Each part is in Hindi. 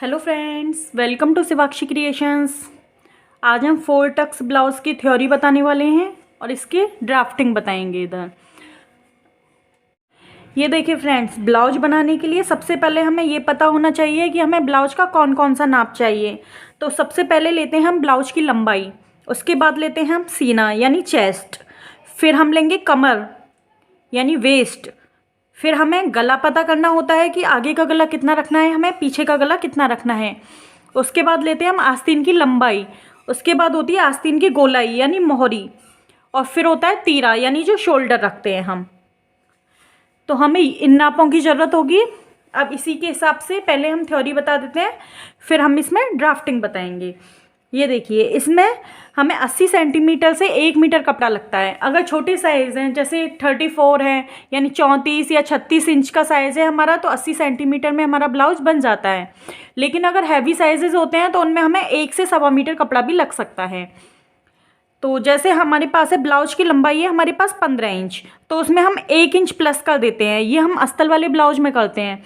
Hello friends, welcome to Shivakshi creations. आज हम 4 टक्स ब्लाउज़ की थ्योरी बताने वाले हैं और इसके ड्राफ्टिंग बताएंगे। इधर ये देखिए फ्रेंड्स, ब्लाउज बनाने के लिए सबसे पहले हमें ये पता होना चाहिए कि हमें ब्लाउज का कौन कौन सा नाप चाहिए। तो सबसे पहले लेते हैं हम ब्लाउज की लंबाई, उसके बाद लेते हैं हम सीना यानी चेस्ट, फिर हम लेंगे कमर यानी वेस्ट, फिर हमें गला पता करना होता है कि आगे का गला कितना रखना है, हमें पीछे का गला कितना रखना है। उसके बाद लेते हैं हम आस्तीन की लंबाई, उसके बाद होती है आस्तीन की गोलाई यानी मोहरी, और फिर होता है तीरा यानी जो शोल्डर रखते हैं हम। तो हमें इन नापों की ज़रूरत होगी। अब इसी के हिसाब से पहले हम थ्योरी बता देते हैं, फिर हम इसमें ड्राफ्टिंग बताएंगे। ये देखिए, इसमें हमें 80 सेंटीमीटर से 1 मीटर कपड़ा लगता है। अगर छोटे साइज़ हैं जैसे 34 है यानी 34 या 36 इंच का साइज़ है हमारा, तो 80 सेंटीमीटर में हमारा ब्लाउज बन जाता है। लेकिन अगर हैवी साइजेज़ होते हैं तो उनमें हमें 1 से 1.25 मीटर कपड़ा भी लग सकता है। तो जैसे हमारे पास है ब्लाउज की लंबाई है हमारे पास 15 इंच, तो उसमें हम 1 इंच प्लस कर देते हैं। ये हम अस्तर वाले ब्लाउज में करते हैं,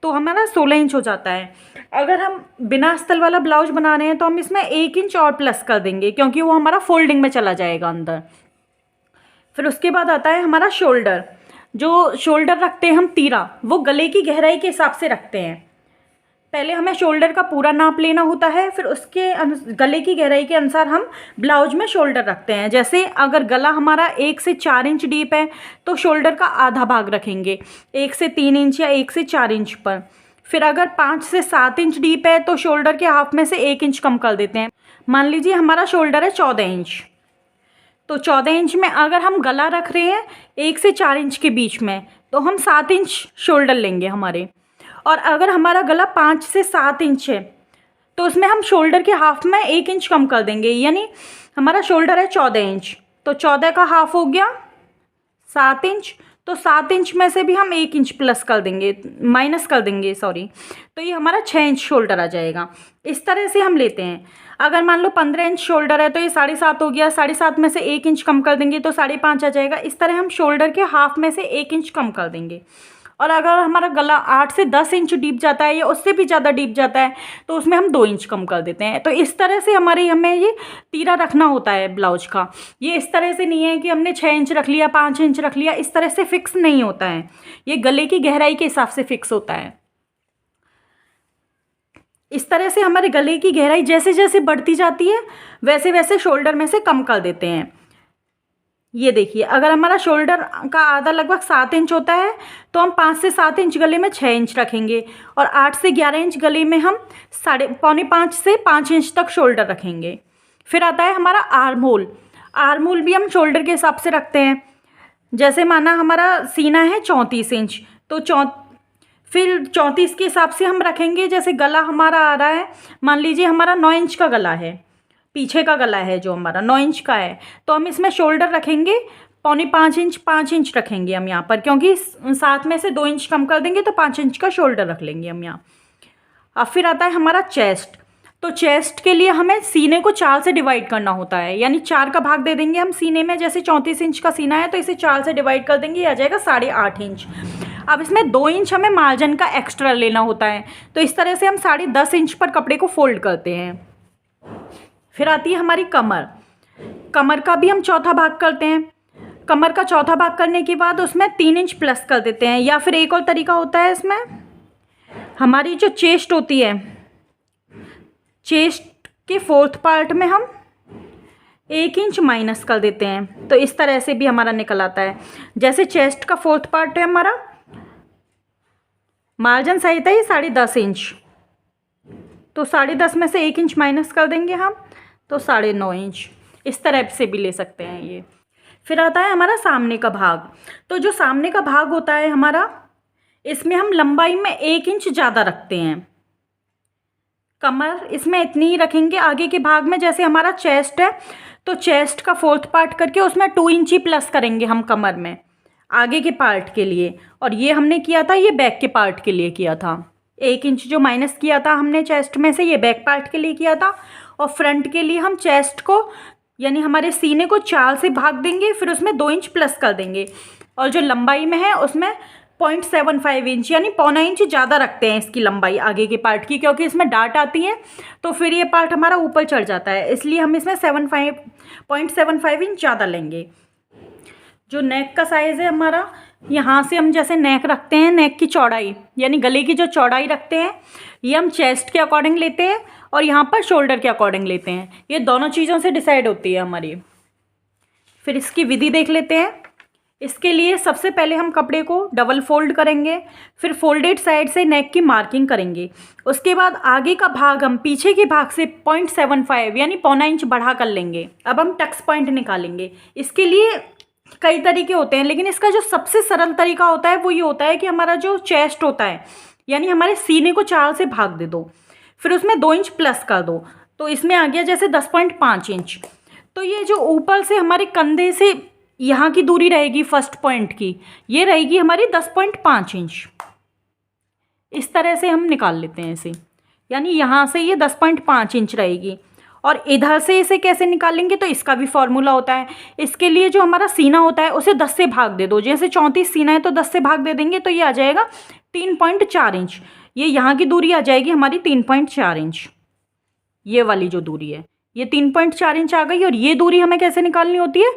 तो हमारा 16 इंच हो जाता है। अगर हम बिना अस्तर वाला ब्लाउज बना रहे हैं तो हम इसमें 1 इंच और प्लस कर देंगे, क्योंकि वो हमारा फोल्डिंग में चला जाएगा अंदर। फिर उसके बाद आता है हमारा शोल्डर। जो शोल्डर रखते हैं हम तीरा, वो गले की गहराई के हिसाब से रखते हैं। पहले हमें शोल्डर का पूरा नाप लेना होता है, फिर उसके गले की गहराई के अनुसार हम ब्लाउज में शोल्डर रखते हैं। जैसे अगर गला हमारा 1 से 4 इंच डीप है तो शोल्डर का आधा भाग रखेंगे 1 से 3 इंच या 1 से 4 इंच पर। फिर अगर 5 से 7 इंच डीप है तो शोल्डर के हाफ में से 1 इंच कम कर देते हैं। मान लीजिए हमारा शोल्डर है 14 इंच, तो 14 इंच में अगर हम गला रख रहे हैं 1 से 4 इंच के बीच में, तो हम 7 इंच शोल्डर लेंगे हमारे। और अगर हमारा गला 5 से 7 इंच है तो उसमें हम शोल्डर के हाफ में 1 इंच कम कर देंगे, यानी हमारा शोल्डर है 14 इंच, तो 14 का हाफ हो गया 7 इंच। तो 7 इंच में से भी हम 1 इंच प्लस कर देंगे, माइनस कर देंगे सॉरी, तो ये हमारा 6 इंच शोल्डर आ जाएगा। इस तरह से हम लेते हैं। अगर मान लो 15 इंच शोल्डर है तो ये 7.5 हो गया, 7.5 में से 1 इंच कम कर देंगे तो 5.5 आ जाएगा। इस तरह हम शोल्डर के हाफ में से 1 इंच कम कर देंगे। और अगर हमारा गला 8 से 10 इंच डीप जाता है या उससे भी ज़्यादा डीप जाता है तो उसमें हम 2 इंच कम कर देते हैं। तो इस तरह से हमें ये तीरा रखना होता है ब्लाउज का। ये इस तरह से नहीं है कि हमने 6 इंच रख लिया, 5 इंच रख लिया, इस तरह से फिक्स नहीं होता है। ये गले की गहराई के हिसाब से फिक्स होता है। इस तरह से हमारे गले की गहराई जैसे जैसे बढ़ती जाती है वैसे वैसे शोल्डर में से कम कर देते हैं। ये देखिए, अगर हमारा शोल्डर का आधा लगभग 7 इंच होता है तो हम 5 से 7 इंच गले में 6 इंच रखेंगे, और 8 से 11 इंच गले में हम 4.25 से 5 इंच तक शोल्डर रखेंगे। फिर आता है हमारा आर्म होल। आर्म होल भी हम शोल्डर के हिसाब से रखते हैं। जैसे माना हमारा सीना है 34 इंच, तो फिर 34 के हिसाब से हम रखेंगे। जैसे गला हमारा आ रहा है, मान लीजिए हमारा 9 इंच का गला है, पीछे का गला है जो हमारा 9 इंच का है, तो हम इसमें शोल्डर रखेंगे 5.25 इंच रखेंगे हम यहाँ पर, क्योंकि 7 में से 2 इंच कम कर देंगे तो 5 इंच का शोल्डर रख लेंगे हम यहाँ। अब फिर आता है हमारा चेस्ट। तो चेस्ट के लिए हमें सीने को 4 से डिवाइड करना होता है, यानी 4 का भाग दे देंगे हम सीने में। जैसे 34 इंच का सीना है तो इसे 4 से डिवाइड कर देंगे, ये आ जाएगा 8.5 इंच। अब इसमें 2 इंच हमें मार्जिन का एक्स्ट्रा लेना होता है, तो इस तरह से हम 10.5 इंच पर कपड़े को फोल्ड करते हैं। फिर आती है हमारी कमर। कमर का भी हम चौथा भाग करते हैं। कमर का चौथा भाग करने के बाद उसमें 3 इंच प्लस कर देते हैं। या फिर एक और तरीका होता है, इसमें हमारी जो चेस्ट होती है, चेस्ट के 4th पार्ट में हम 1 इंच माइनस कर देते हैं, तो इस तरह से भी हमारा निकल आता है। जैसे चेस्ट का 4th पार्ट है हमारा, मार्जिन सही था ये 10.5 इंच, तो 10.5 में से 1 इंच माइनस कर देंगे हम, तो 9.5 इंच। इस तरह से भी ले सकते हैं ये। फिर आता है हमारा सामने का भाग। तो जो सामने का भाग होता है हमारा, इसमें हम लंबाई में 1 इंच ज़्यादा रखते हैं। कमर इसमें इतनी ही रखेंगे। आगे के भाग में जैसे हमारा चेस्ट है तो चेस्ट का 4th पार्ट करके उसमें 2 इंच ही प्लस करेंगे हम कमर में आगे के पार्ट के लिए। और ये हमने किया था, ये बैक के पार्ट के लिए किया था। 1 इंच जो माइनस किया था हमने चेस्ट में से, ये बैक पार्ट के लिए किया था। और फ्रंट के लिए हम चेस्ट को यानी हमारे सीने को 4 से भाग देंगे, फिर उसमें 2 इंच प्लस कर देंगे। और जो लंबाई में है उसमें 0.75 इंच यानी पौना इंच ज़्यादा रखते हैं इसकी लंबाई आगे के पार्ट की, क्योंकि इसमें डाट आती है तो फिर ये पार्ट हमारा ऊपर चढ़ जाता है, इसलिए हम इसमें 0.75 इंच ज़्यादा लेंगे। जो नेक का साइज़ है हमारा, यहाँ से हम जैसे नेक रखते हैं, नेक की चौड़ाई यानी गले की जो चौड़ाई रखते हैं ये हम चेस्ट के अकॉर्डिंग लेते हैं और यहाँ पर शोल्डर के अकॉर्डिंग लेते हैं। ये दोनों चीज़ों से डिसाइड होती है हमारी। फिर इसकी विधि देख लेते हैं। इसके लिए सबसे पहले हम कपड़े को डबल फोल्ड करेंगे, फिर फोल्डेड साइड से नेक की मार्किंग करेंगे। उसके बाद आगे का भाग हम पीछे के भाग से 0.75 यानी पौना इंच बढ़ा कर लेंगे। अब हम टक्स पॉइंट निकालेंगे। इसके लिए कई तरीके होते हैं, लेकिन इसका जो सबसे सरल तरीका होता है वो ये होता है कि हमारा जो चेस्ट होता है यानी हमारे सीने को 4 से भाग दे दो, फिर उसमें 2 इंच प्लस कर दो, तो इसमें आ गया जैसे 10.5 इंच। तो ये जो ऊपर से हमारे कंधे से यहाँ की दूरी रहेगी फर्स्ट पॉइंट की, ये रहेगी हमारी 10.5 इंच। इस तरह से हम निकाल लेते हैं इसे, यानी यहाँ से ये 10.5 इंच रहेगी। और इधर से इसे कैसे निकालेंगे, तो इसका भी फॉर्मूला होता है। इसके लिए जो हमारा सीना होता है उसे 10 से भाग दे दो, जैसे 34 सीना है तो 10 से भाग दे देंगे तो ये आ जाएगा 3.4 इंच। ये यहाँ की दूरी आ जाएगी हमारी 3.4 इंच। ये वाली जो दूरी है ये 3.4 इंच आ गई। और ये दूरी हमें कैसे निकालनी होती है,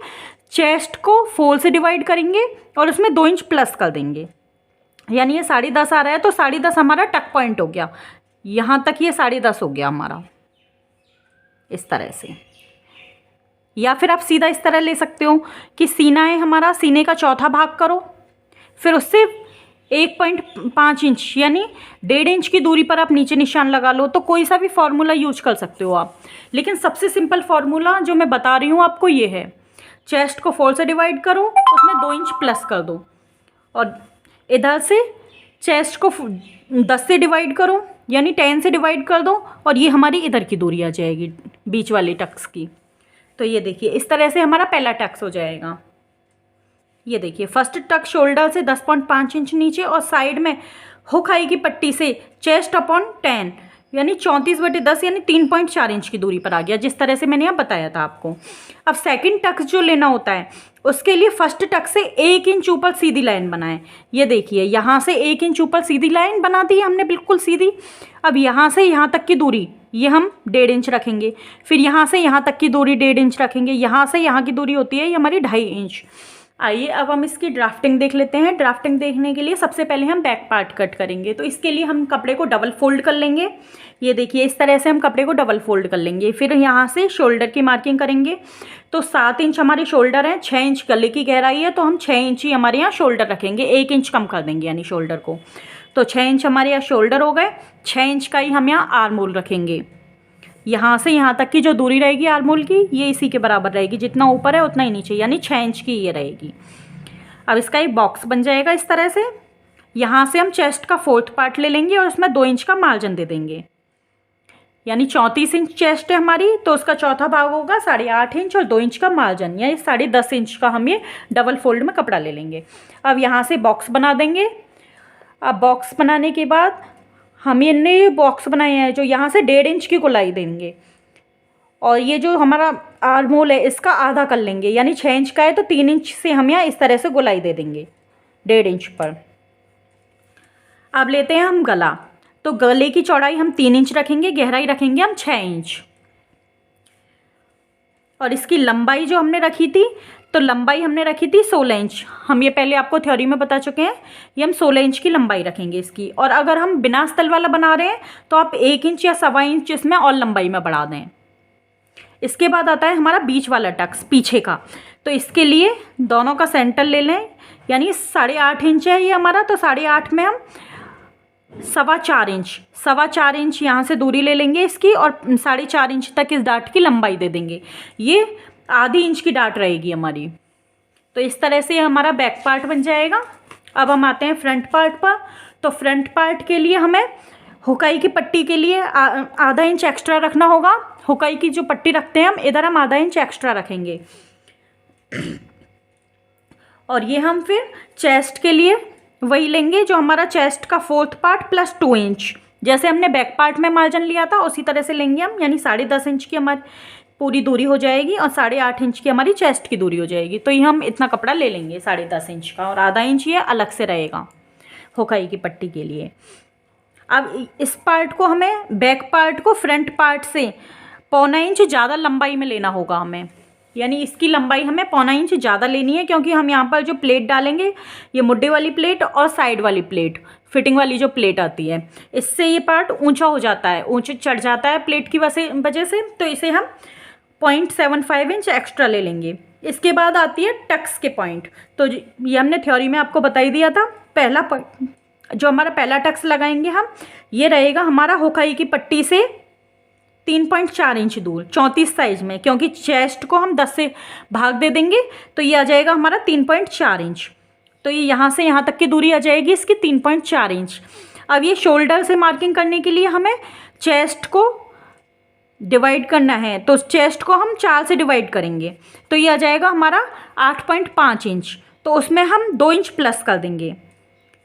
चेस्ट को 4 से डिवाइड करेंगे और उसमें 2 इंच प्लस कर देंगे, यानी ये 10.5 आ रहा है तो 10.5 हमारा टक पॉइंट हो गया। यहाँ तक ये 10.5 हो गया हमारा, इस तरह से। या फिर आप सीधा इस तरह ले सकते हो कि सीना है हमारा, सीने का चौथा भाग करो, फिर उससे 1.5 इंच यानी 1.5 इंच की दूरी पर आप नीचे निशान लगा लो। तो कोई सा भी फार्मूला यूज कर सकते हो आप, लेकिन सबसे सिंपल फार्मूला जो मैं बता रही हूँ आपको ये है। चेस्ट को 4 से डिवाइड करो, उसमें 2 इंच प्लस कर दो, और इधर से चेस्ट को 10 से डिवाइड करो यानी 10 से डिवाइड कर दो, और ये हमारी इधर की दूरी आ जाएगी बीच वाले टक्स की। तो ये देखिए इस तरह से हमारा पहला टक्स हो जाएगा। ये देखिए फर्स्ट टक शोल्डर से 10.5 इंच नीचे और साइड में हुक आई की पट्टी से चेस्ट अपॉन 10 यानी 34/10 यानी 3.4 इंच की दूरी पर आ गया, जिस तरह से मैंने यहाँ बताया था आपको। अब सेकंड टक्स जो लेना होता है उसके लिए फर्स्ट टक से 1 इंच ऊपर सीधी लाइन बनाएं। ये देखिए यहाँ से 1 इंच ऊपर सीधी लाइन बना दी हमने, बिल्कुल सीधी। अब यहाँ से यहाँ तक की दूरी ये हम 1.5 इंच रखेंगे, फिर यहाँ से यहाँ तक की दूरी 1.5 इंच रखेंगे, यहाँ से यहाँ की दूरी होती है ये हमारी 2.5 इंच। आइए अब हम इसकी ड्राफ्टिंग देख लेते हैं। ड्राफ्टिंग देखने के लिए सबसे पहले हम बैक पार्ट कट करेंगे, तो इसके लिए हम कपड़े को डबल फोल्ड कर लेंगे। ये देखिए इस तरह से हम कपड़े को डबल फोल्ड कर लेंगे। फिर यहाँ से शोल्डर की मार्किंग करेंगे। तो 7 इंच हमारे शोल्डर हैं, 6 इंच गले की गहराई है, तो हम 6 इंच ही हमारे यहाँ शोल्डर रखेंगे, 1 इंच कम कर देंगे यानी शोल्डर को। तो 6 इंच हमारे यहाँ शोल्डर हो गए, 6 इंच का ही हम यहाँ आर्म होल रखेंगे। यहाँ से यहाँ तक की जो दूरी रहेगी आर्म होल की ये इसी के बराबर रहेगी, जितना ऊपर है उतना ही नीचे, यानी 6 इंच की ये रहेगी। अब इसका एक बॉक्स बन जाएगा इस तरह से। यहाँ से हम चेस्ट का 4th पार्ट ले लेंगे और उसमें 2 इंच का मार्जिन दे देंगे, यानी 34 इंच चेस्ट है हमारी, तो उसका चौथा भाग होगा 8.5 इंच और 2 इंच का मार्जिन, यानी 10.5 इंच का हम ये डबल फोल्ड में कपड़ा ले लेंगे। अब यहाँ से बॉक्स बना देंगे। अब बॉक्स बनाने के बाद हम ये बॉक्स बनाए हैं जो यहाँ से 1.5 इंच की गोलाई देंगे, और ये जो हमारा आर्म होल है इसका आधा कर लेंगे, यानी 6 इंच का है तो 3 इंच से हम यहाँ इस तरह से गोलाई दे देंगे 1.5 इंच पर। अब लेते हैं हम गला। तो गले की चौड़ाई हम 3 इंच रखेंगे, गहराई रखेंगे हम 6 इंच, और इसकी लंबाई जो हमने रखी थी, तो लंबाई हमने रखी थी 16 इंच। हम ये पहले आपको थ्योरी में बता चुके हैं, ये हम 16 इंच की लंबाई रखेंगे इसकी। और अगर हम बिना अस्तर वाला बना रहे हैं तो आप 1 इंच या 1.25 इंच इसमें और लंबाई में बढ़ा दें। इसके बाद आता है हमारा बीच वाला टक्स पीछे का। तो इसके लिए दोनों का सेंटर ले लें, यानी 8.5 इंच है ये हमारा, तो 8.5 में हम 4.25 इंच यहाँ से दूरी ले लेंगे इसकी, और 4.5 इंच तक इस डाट की लंबाई दे देंगे। ये आधी इंच की डाट रहेगी हमारी। तो इस तरह से हमारा बैक पार्ट बन जाएगा। अब हम आते हैं फ्रंट पार्ट पर। तो फ्रंट पार्ट के लिए हमें हुकाई की पट्टी के लिए आधा इंच एक्स्ट्रा रखना होगा। हुकाई की जो पट्टी रखते हैं हम, इधर हम आधा इंच एक्स्ट्रा रखेंगे। और ये हम फिर चेस्ट के लिए वही लेंगे जो हमारा चेस्ट का 4th पार्ट प्लस 2 इंच, जैसे हमने बैक पार्ट में मार्जिन लिया था उसी तरह से लेंगे हम, यानी 10.5 इंच की हमारी पूरी दूरी हो जाएगी और 8.5 इंच की हमारी चेस्ट की दूरी हो जाएगी। तो ये हम इतना कपड़ा ले लेंगे 10.5 इंच का, और आधा इंच ये अलग से रहेगा। हुकाई की पट्टी के लिए। अब इस पार्ट को हमें, बैक पार्ट को फ्रंट पार्ट से 1.25 इंच ज़्यादा लंबाई में लेना होगा हमें, यानी इसकी लंबाई हमें 1.25 इंच ज़्यादा लेनी है, क्योंकि हम यहाँ पर जो प्लेट डालेंगे ये मुड्ढे वाली प्लेट और साइड वाली प्लेट, फिटिंग वाली जो प्लेट आती है, इससे ये पार्ट ऊंचा हो जाता है, ऊंचे चढ़ जाता है प्लेट की वजह से। तो इसे हम 0.75 इंच एक्स्ट्रा ले लेंगे। इसके बाद आती है टक्स के पॉइंट। तो ये हमने थ्योरी में आपको बता ही दिया था। पहला पॉइंट जो हमारा पहला टक्स लगाएंगे हम, ये रहेगा हमारा हुकाई की पट्टी से 3.4 इंच दूर 34 साइज में, क्योंकि चेस्ट को हम 10 से भाग दे देंगे तो ये आ जाएगा हमारा 3.4 इंच। तो ये यहाँ से यहाँ तक की दूरी आ जाएगी इसकी 3.4 इंच। अब ये शोल्डर से मार्किंग करने के लिए हमें चेस्ट को डिवाइड करना है, तो चेस्ट को हम 4 से डिवाइड करेंगे तो ये आ जाएगा हमारा 8.5 इंच। तो उसमें हम 2 इंच प्लस कर देंगे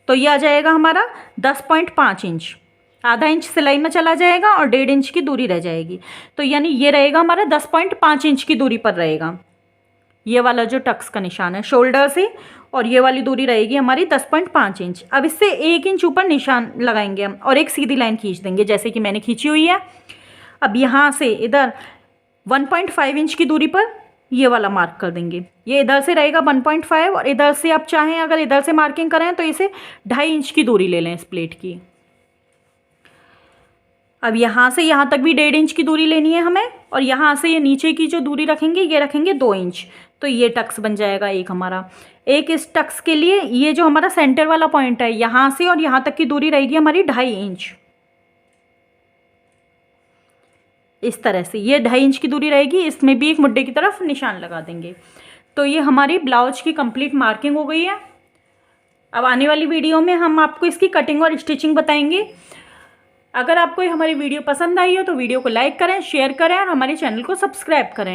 तो ये आ जाएगा हमारा 10.5 इंच। आधा इंच सिलाई में चला जाएगा और 1.5 इंच की दूरी रह जाएगी। तो यानी ये रहेगा हमारा 10.5 इंच की दूरी पर रहेगा ये वाला जो टक्स का निशान है शोल्डर से, और ये वाली दूरी रहेगी हमारी 10.5 इंच। अब इससे 1 इंच ऊपर निशान लगाएंगे हम और एक सीधी लाइन खींच देंगे जैसे कि मैंने खींची हुई है। अब यहाँ से इधर 1.5 इंच की दूरी पर ये वाला मार्क कर देंगे। ये इधर से रहेगा 1.5 और इधर से आप चाहें अगर इधर से मार्किंग करें तो इसे 2.5 इंच की दूरी ले लें इस प्लेट की। अब यहाँ से यहाँ तक भी 1.5 इंच की दूरी लेनी है हमें, और यहाँ से ये नीचे की जो दूरी रखेंगे ये रखेंगे 2 इंच। तो ये टक्स बन जाएगा एक हमारा। एक इस टक्स के लिए ये जो हमारा सेंटर वाला पॉइंट है यहाँ से और यहाँ तक की दूरी रहेगी हमारी 2.5 इंच। इस तरह से ये 2.5 इंच की दूरी रहेगी। इसमें भी एक मुड्ढे की तरफ निशान लगा देंगे। तो ये हमारी ब्लाउज की कंप्लीट मार्किंग हो गई है। अब आने वाली वीडियो में हम आपको इसकी कटिंग और स्टिचिंग बताएंगे। अगर आपको हमारी वीडियो पसंद आई हो तो वीडियो को लाइक करें, शेयर करें और हमारे चैनल को सब्सक्राइब करें।